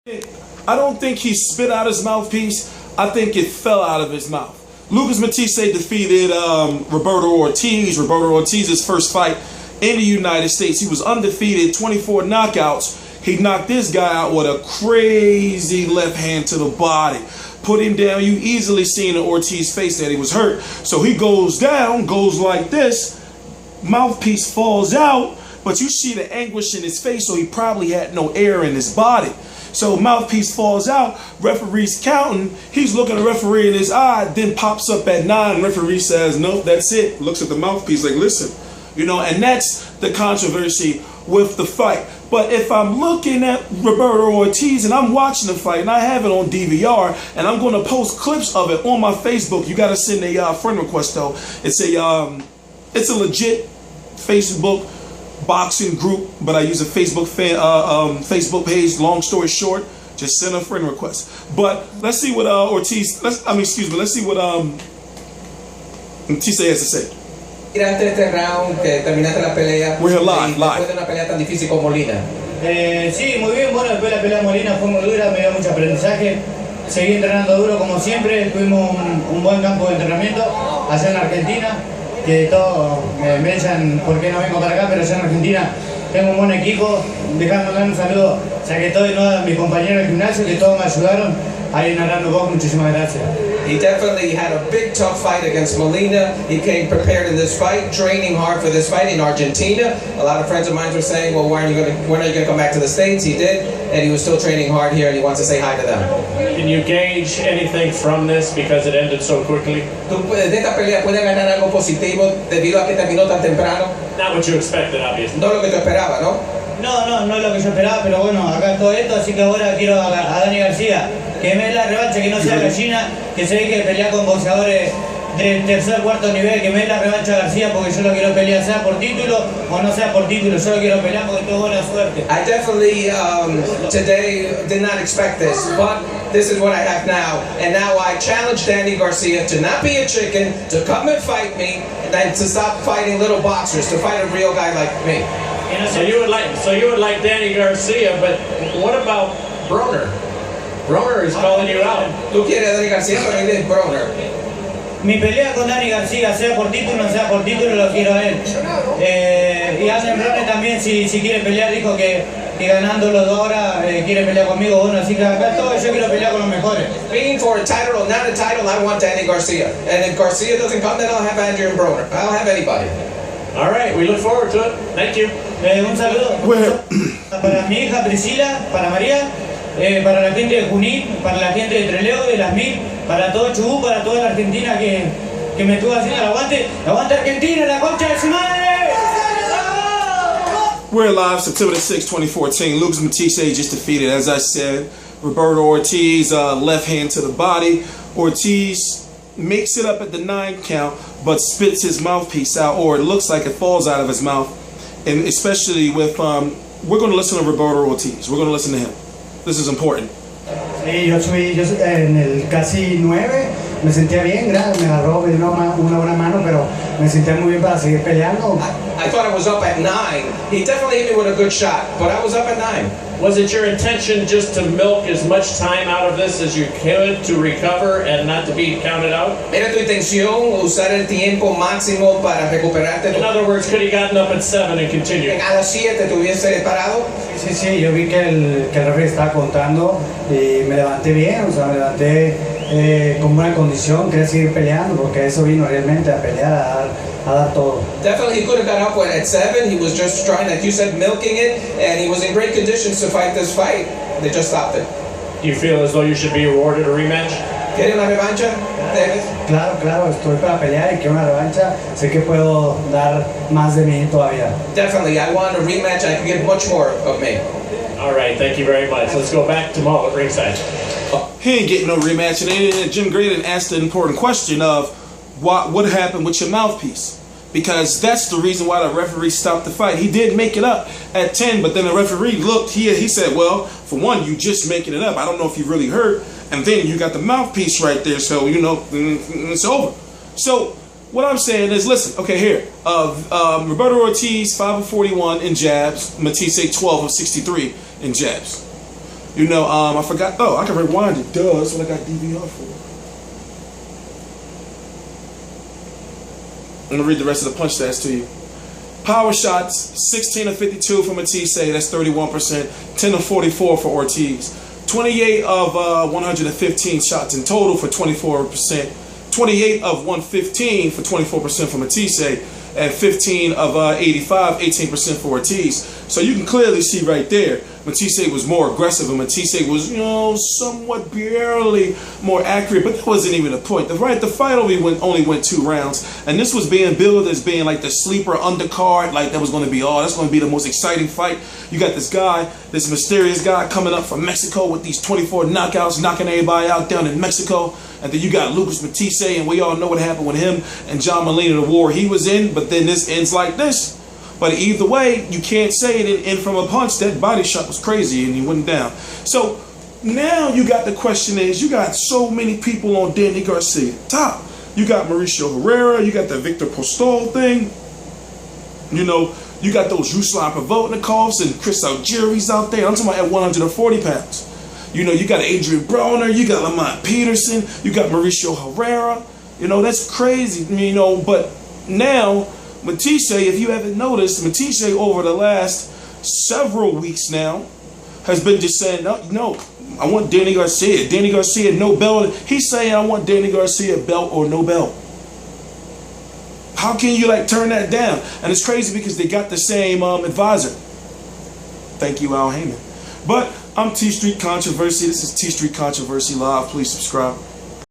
I don't think he spit out his mouthpiece. I think it fell out of his mouth. Lucas Matthysse defeated Roberto Ortiz. Roberto Ortiz's first fight in the United States. He was undefeated, 24 knockouts. He knocked this guy out with a crazy left hand to the body. Put him down. You easily seen in Ortiz's face that he was hurt. So he goes down, goes like this. Mouthpiece falls out, but you see the anguish in his face, so he probably had no air in his body. So mouthpiece falls out, referee's counting, he's looking at the referee in his eye, then pops up at 9, referee says, nope, that's it. Looks at the mouthpiece like, listen, you know, and that's the controversy with the fight. But if I'm looking at Roberto Ortiz and I'm watching the fight and I have it on DVR and I'm going to post clips of it on my Facebook, you got to send a friend request though. It's a legit Facebook boxing group, but I use a Facebook Facebook page. Long story short, just send a friend request. But let's see what Ortiz. Let's see what Matthysse has to say. Tiraste este round, que terminaste la pelea. We're here live. Después de una pelea tan difícil con Molina. Sí, muy bien. Bueno, después de la pelea de Molina fue muy dura, me dio mucho aprendizaje. Seguí entrenando duro como siempre. Tuvimos un buen campo de entrenamiento allá en Argentina. Que todos me echan por qué no vengo para acá, pero allá en Argentina tengo un buen equipo. Dejando mandar un saludo, ya que estoy a mis compañeros del gimnasio, que todos me ayudaron. Ahí en Arando Box, muchísimas gracias. He definitely had a big tough fight against Molina. He came prepared in this fight, training hard for this fight in Argentina. A lot of friends of mine were saying, well, when are you going to come back to the States? He did, and he was still training hard here, and he wants to say hi to them. Can you gauge anything from this because it ended so quickly? ¿Tú de esta pelea puedes ganar algo positivo debido a que terminó tan temprano? Not what you expected, obviously. No lo que tú esperabas, ¿no? No es lo que yo esperaba, pero bueno, acá todo esto, así que ahora quiero a Danny Garcia, que me dé la revancha, que no sea gallina, que se ve que pelea con boxeadores de tercer, cuarto nivel, que me dé la revancha a Garcia, porque yo lo quiero pelear, sea por título o no sea por título, yo lo quiero pelear porque tengo buena suerte. I definitely today did not expect this, but this is what I have now, and now I challenge Danny Garcia to not be a chicken, to come and fight me, and to stop fighting little boxers, to fight a real guy like me. So you would like Danny Garcia, but what about Broner? Broner is calling you out. Tú quieres a Danny Garcia, pero él es Broner. Mi pelea con Danny Garcia, sea por título o no sea por título, lo quiero a él. Y Allen Broner también, si quiere pelear, dijo que ganando los dos ahora quiere pelear conmigo. Bueno, así que acá todo, yo quiero pelear con los mejores. Being for a title or not a title, I want Danny Garcia. And if Garcia doesn't come, then I'll have Andrew and Broner. I'll have anybody. All right, we look forward to it. Thank you. Un saludo para mi hija Priscila, para María, para la gente de Junín, para la gente de Trelew, de Las Mil, para todo Chubut, para toda la Argentina que me estuvo haciendo el aguante. ¡Aguante Argentina, la concha de su madre! We're live September 6, 2014. Lucas Matthysse just defeated, as I said, Roberto Ortiz, left hand to the body. Ortiz makes it up at the 9 count, but spits his mouthpiece out, or it looks like it falls out of his mouth. And especially with, we're going to listen to Roberto Ortiz. We're going to listen to him. This is important. Sí, yo en el casi 9 me sentía bien, me agarró, me dio una buena mano, pero me sentía muy bien para seguir peleando. I thought I was up at 9. He definitely hit me with a good shot, but I was up at 9. Was it your intention just to milk as much time out of this as you could to recover and not to be counted out? ¿Era tu intención usar el tiempo máximo para recuperarte? In other words, could he gotten up at 7 and continued? A las 7 te hubiese parado. Sí, yo vi que el referee estaba contando y me levanté bien, o sea, me levanté con buena condición, quería seguir peleando porque eso vino realmente a pelear, a dar todo. Definitely he could have got up at 7. He was just trying, like you said, milking it, and he was in great conditions to fight this fight. They just stopped it. Do you feel as though you should be awarded a rematch? ¿Quiere una revancha, David? Claro, estoy para pelear y quiero una revancha. Sé que puedo dar más de mí todavía. Definitely, I want a rematch. I can get much more of me. All right, thank you very much. Let's go back to Mo at ringside. He ain't getting no rematch, and Jim Graydon asked the important question of what happened with your mouthpiece, because that's the reason why the referee stopped the fight. He did make it up at 10, but then the referee looked. He said, well, for one, you just making it up. I don't know if you really hurt, and then you got the mouthpiece right there, so you know it's over. So what I'm saying is, listen, okay, here, Roberto Ortiz 5 of 41 in jabs, Matthysse 12 of 63 in jabs. You know, I forgot. Oh, I can rewind it. Duh, that's what I got DVR for. I'm gonna read the rest of the punch stats to you. Power shots: 16 of 52 for Matthysse, that's 31%. 10 of 44 for Ortiz. 28 of 115 shots in total for 24%. 28 of 115 for 24% for Matthysse, and 15 of 85, 18% for Ortiz. So you can clearly see right there, Matthysse was more aggressive, and Matthysse was, you know, somewhat barely more accurate, but that wasn't even the point. The fight only went 2 rounds, and this was being billed as being like the sleeper undercard, like that was going to be that's going to be the most exciting fight. You got this guy, this mysterious guy coming up from Mexico with these 24 knockouts, knocking everybody out down in Mexico. And then you got Lucas Matthysse, and we all know what happened with him and John Molina, the war he was in, but then this ends like this. But either way, you can't say it didn't end from a punch. That body shot was crazy, and he went down. So now you got the question is, you got so many people on Danny Garcia. Top. You got Mauricio Herrera, you got the Viktor Postol thing. You know, you got those Ruslan Provodnikovs and Chris Algieri's out there. I'm talking about at 140 pounds. You know, you got Adrian Broner, you got Lamont Peterson, you got Mauricio Herrera. You know, that's crazy, you know, but now, Matthysse, if you haven't noticed, Matthysse over the last several weeks now has been just saying, no, I want Danny Garcia. Danny Garcia, no belt. He's saying, I want Danny Garcia belt or no belt. How can you, like, turn that down? And it's crazy because they got the same advisor. Thank you, Al Haymon. But I'm T Street Controversy. This is T Street Controversy Live. Please subscribe.